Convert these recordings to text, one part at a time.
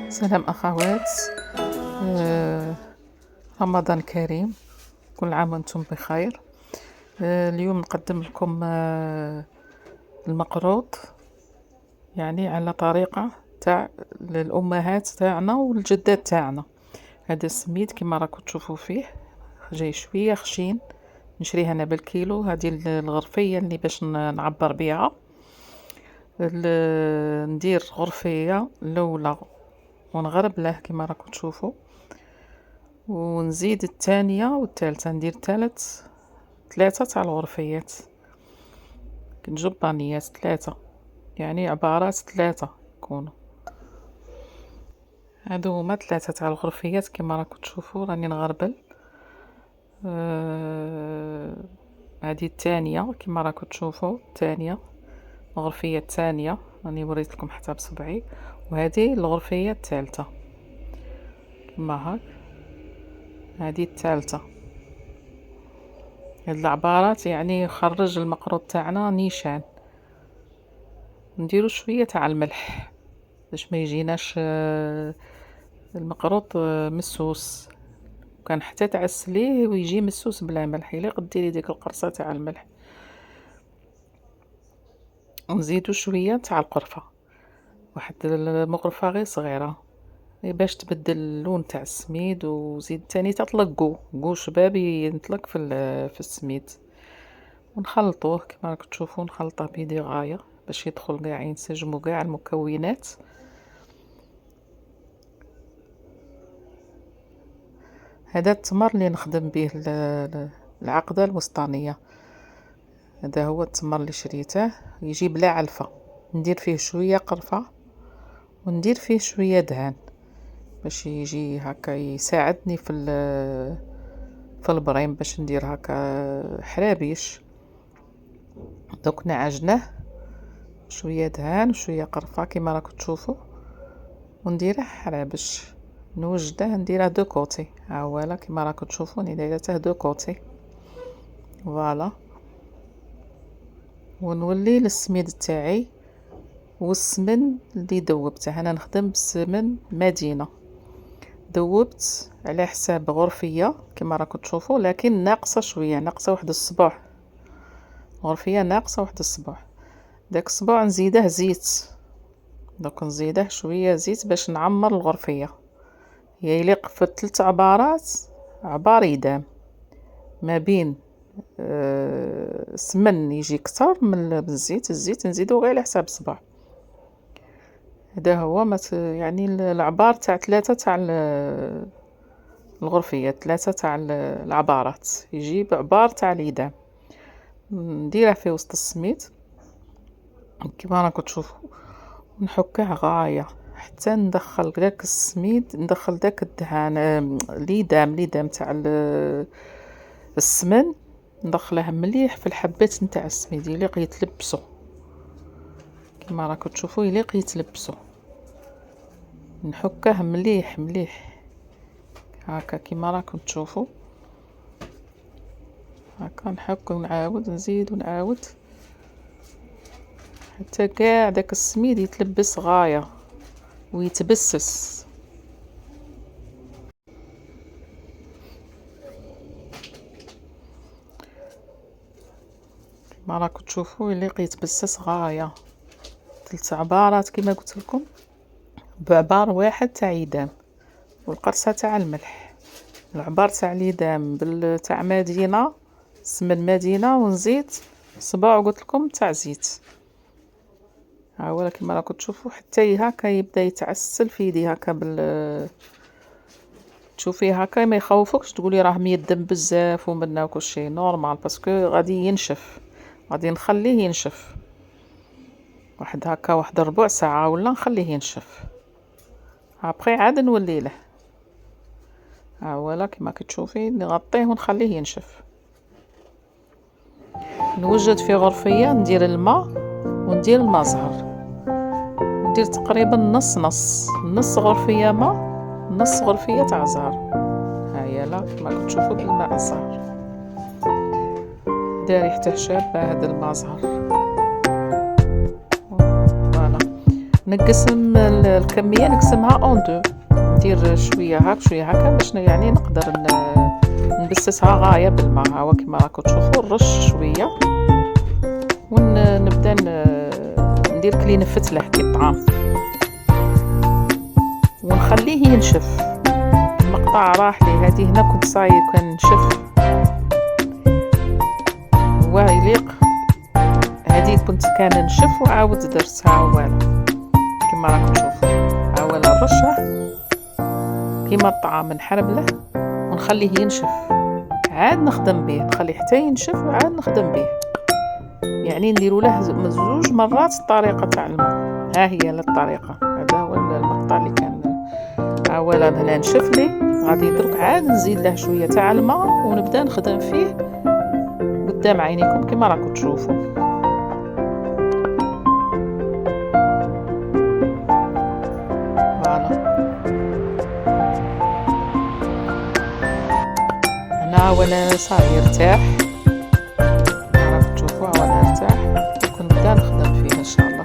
سلام أخوات. رمضان كريم، كل عام وأنتم بخير. اليوم نقدم لكم المقروط، يعني على طريقة تاع الأمهات تاعنا والجدات تاعنا. هذا السميد كما راكم تشوفوا فيه جاي شوية خشين، نشريها أنا بالكيلو. هذه الغرفية اللي باش نعبر بيها. ندير غرفية الأولى ونغربله كما راكم تشوفوا، ونزيد الثانية والثالثة، ندير ثلاثة تاع الغرفيات، جبانيات ثلاثة، يعني عبارات ثلاثة يكونوا. هادو هما ثلاثة تاع الغرفيات كما راكم تشوفوا. راني نغربل. هذه الثانية كما راكم تشوفوا، الثانية الغرفية الثانية راني وريت لكم حتى بصبعي. وهذه الغرفية الثالثة كما هاك. هذه الثالثة. هاد العبارات يعني خرج المقروط تاعنا نيشان. نديرو شوية تاع الملح باش ما يجيناش المقروط مسوس، كان حتى تعسليه ويجي مسوس بلا ملح، الا قديري ديك القرصة تاع الملح. ونزيدو شوية تاع القرفة، واحد المقرفة غير صغيرة باش تبدل اللون تاع السميد. وزيد تاني تطلق قو شباب ينطلق في السميد. ونخلطوه كما راكم تشوفوا، نخلطه بيدي غاية باش يدخل كاع، ينسجموا كاع المكونات. هذا التمر اللي نخدم به العقدة الوسطانية. هذا هو التمر اللي شريته، يجي بلا علفة. ندير فيه شوية قرفة وندير فيه شوية دهان باش يجي هكا يساعدني في البريم، باش ندير هكا حرابيش. دوك نعجنه شوية دهان وشوية قرفة كما راكم تشوفوا، ونديره حرابش. نوجده نديره دو كوتي، ها هو كما راكم تشوفوا راني دايرته دو كوتي. فوالا. ونولي للسميد تاعي والسمن اللي ذوبته. انا نخدم بسمن مدينة، ذوبت على حساب غرفية كما راكم تشوفوا، لكن ناقصة شوية، ناقصة واحد الصبع. غرفية ناقصة واحد الصبع. داك الصبع نزيده زيت، دوك نزيده شوية زيت باش نعمر الغرفية. هي يليق في 3 عبارات، عبار يدام ما بين سمن يجي كتر من الزيت. الزيت نزيدو غير على حساب الصبع. هذا هو يعني العبار تاع 3 تاع الغرفية، 3 تاع العبارات، يجي بعبار تاع اليدام. نديره في وسط السميد كما راكم تشوفوا، نحكه غاية حتى ندخل داك السميد، ندخل داك الدهان ليدام تاع السمن، ندخله مليح في الحبات نتاع السميد، يليق يتلبسوا كما راكم تشوفوا، يليق يتلبسوا. نحكه مليح هكا كما راكم تشوفوا. هكا نحك ونعاود نزيد ونعاود حتى كاع داك السميد يتلبس غاية ويتبسس. كما راكم تشوفوا يليق يتبسس غاية. 3 عبارات كما قلت لكم، بعبار واحد تاع يدام، والقرصة تاع الملح. العبار تاع اليدام تاع مدينة، سمن مدينة، ونزيد صباع قلت لكم تاع زيت. ها هو كما راكم تشوفوا حتى هكا يبدا يتعسل في يدي هكا تشوفيه هكا ما يخوفكش تقولي راه ميدم بزاف ومنا وكل شيء نورمال، باسكو غادي ينشف، غادي نخليه ينشف واحد هكا واحد ربع ساعة ولا نخليه ينشف. ابخي عاد نولي له. ها هو كما كتشوفي نغطيه ونخليه ينشف. نوجد في غرفية ندير الماء وندير الماء زهر، ندير تقريبا نص غرفية ماء، نص غرفية تاع زهر. هيا كما كتشوفوا بالماء الزهر، دار ريحته شابة هذا الماء زهر. فوالا. نقسم الكميه، نقسمها اون دو، ندير شويه هاك شويه هكا باش يعني نقدر نبسسها غايه بالماء. هاو كيما راكم تشوفوا نرش شويه ونبدا ندير كلي نفتله كي الطعام ونخليه ينشف. المقطع راح لي هذه هنا كنت صاير كان نشف ويليق، هذه كنت كان نشف وعاود درتها عواله كما راكم تشوفوا. عواله نرشه كيما الطعام نحربله ونخليه ينشف، عاد نخدم به، نخليه حتى ينشف وعاد نخدم به. يعني نديروا له زوج مرات الطريقه تاع الماء. ها هي الطريقه، هذا هو المقطع اللي كان عواله هنا نشف لي. غادي درك عاد نزيد له شويه تاع الماء ونبدا نخدم فيه قدام عينيكم كما راكم تشوفوا. فوالا هنا ولا صار يرتاح، راكم تشوفوا ولا ارتاح، ونبدا نخدم فيه ان شاء الله.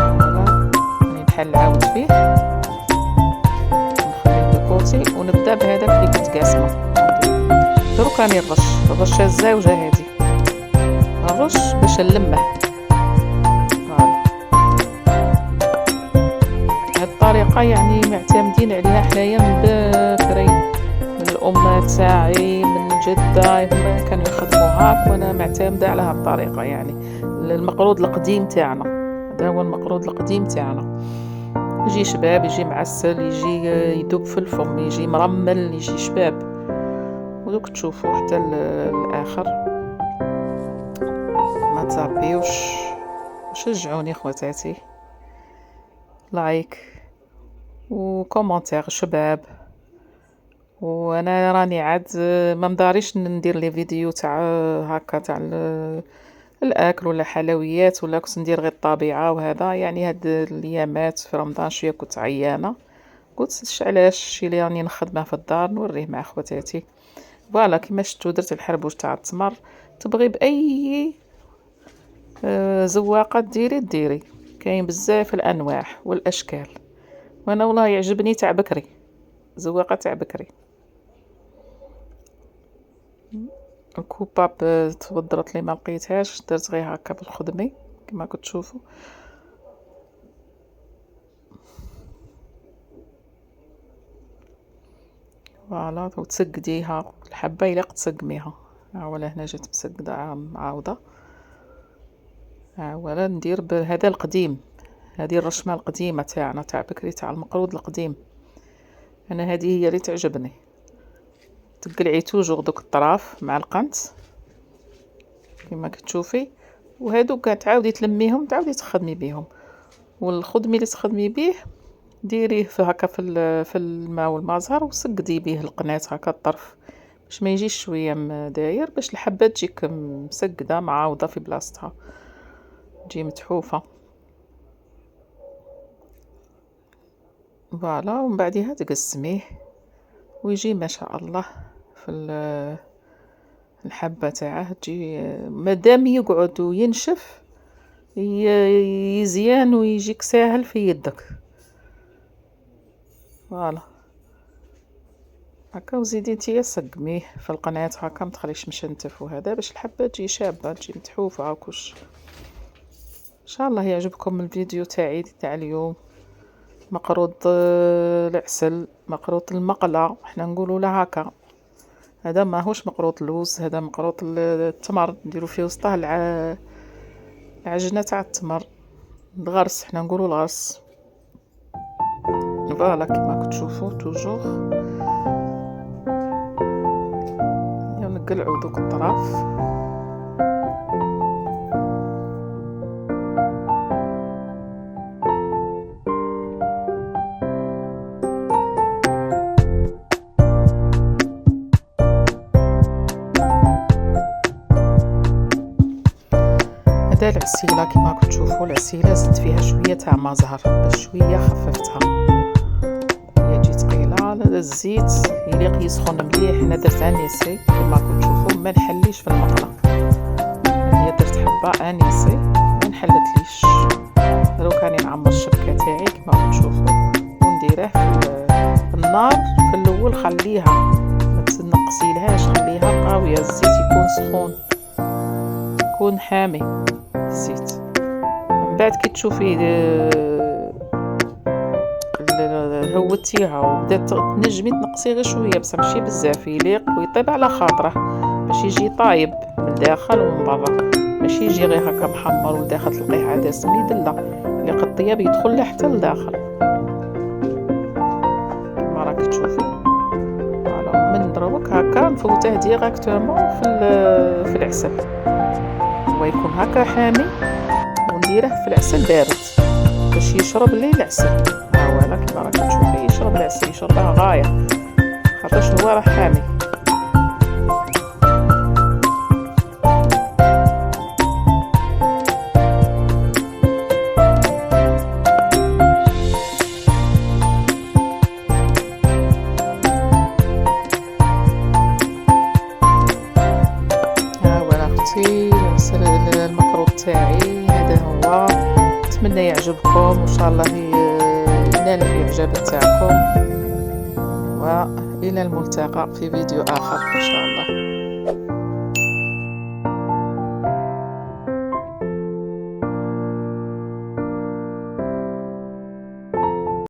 فوالا راني نحل عاود فيه نخليه بكوتي ونبدا بهذاك اللي كنت قاسمه. دروك راني الرشه الزاوجه هذه نرش باش نلمه. هاد الطريقه يعني معتمدين عليها حنايا من بكري، من الامات تاعي من جده هما كانوا يخدموا هاك، وانا معتمده على هاد الطريقه. يعني المقرود القديم تاعنا، هذا هو المقرود القديم تاعنا، يجي شباب، يجي معسل، يجي يذوب في الفم، يجي مرمل، يجي شباب. ودوك تشوفوا حتى الاخر. ما تزابيوش، شجعوني خواتاتي، لايك وكومنتير شباب. وانا راني عاد ما مداريش ندير لي فيديو تاع هكا تاع الاكل ولا حلويات، ولا كنت ندير غير الطبيعه وهذا. يعني هاد الايامات في رمضان شويه كنت عيانه، قلت علاش شي اللي راني نخدمه في الدار نوريه مع خواتاتي. فوالا كيما شفتوا درت الحربوش تاع التمر، تبغي باي زواقه ديري كاين بزاف الانواع والاشكال. وانا والله يعجبني تاع بكري، زواقه تاع بكري. الكوباب تبدرت لي ما لقيتهاش، درت غير هكا بالخدمي كما كنت تشوفوا. فوالا وتسقديها الحبه الا تسقميها. ولا هنا جات مسقده معاوده. ولا ندير بهذا القديم، هذه الرشمه القديمه تاعنا تاع بكري تاع المقرود القديم. انا هذه هي اللي تعجبني. تقلعي توجور دوك الطراف مع القنت كما كتشوفي، وهادو تعاودي تلميهم تعاودي تخدمي بهم. والخدمي اللي تخدمي به ديريه في هكا في الماء والمازهر وسقدي به القناه هكا الطرف باش ما يجيش شويه داير، باش الحبه تجيك مسقده معاوضه في بلاصتها، تجي متحوفه. فوالا ومن بعدها تقسميه ويجي ما شاء الله في الحبه تاعه. تجي مادام يقعد وينشف يزيان ويجيك ساهل في يدك. فوالا هكا وزيدي نتيا سقميه في القناه هكا، ما تخليش مشنتف وهذا باش الحبه تجي شابه تجي متحوفه وكلش. ان شاء الله يعجبكم الفيديو تاعي تاع اليوم. مقروط العسل، مقروط المقله احنا نقولوا له هكا. هذا ماهوش مقروط اللوز، هذا مقروط التمر، نديروا فيه وسطه العجنه تاع التمر، الغرس احنا نقولوا الغرس. فوالا كما كتشوفوا توجور نقلعوا دوك الطراف. هذا العسيله كما كتشوفوا، العسيله زدت فيها شويه تاع ما زهر باش شويه خففتها، هي تجي ثقيله. الزيت يليق يسخن مليح، انا درت انيسي كما كتشوفوا، ما نحليش في المقله، هي درت حبه انيسي ما نحلتليش. سخون، يكون حامي الزيت. من بعد كي تشوفيه هوتيها وبدات تنجمي تنقصي غير شويه بصح ماشي بزاف، يليق ويطيب على خاطره باش يجي طايب من الداخل ومن برا، ماشي يجي غير هكا محمر والداخل تلقيه عاد سميد. لا، اللي قد الطياب يدخل له حتى لداخل كما راكي تشوفي. فوالا من دروك هكا نفوته ديراكتومون في العسل، هو يكون هكا حامي ونديره في العسل بارد باش يشرب لي العسل. ها هو كما راكي تشوفي يشرب العسل، يشربها غايه خاطرش هو راه حامي. العسل المقروط تاعي هذا هو. نتمنى يعجبكم وان شاء الله ينال الاعجاب تاعكم، والى الملتقى في فيديو اخر ان شاء الله.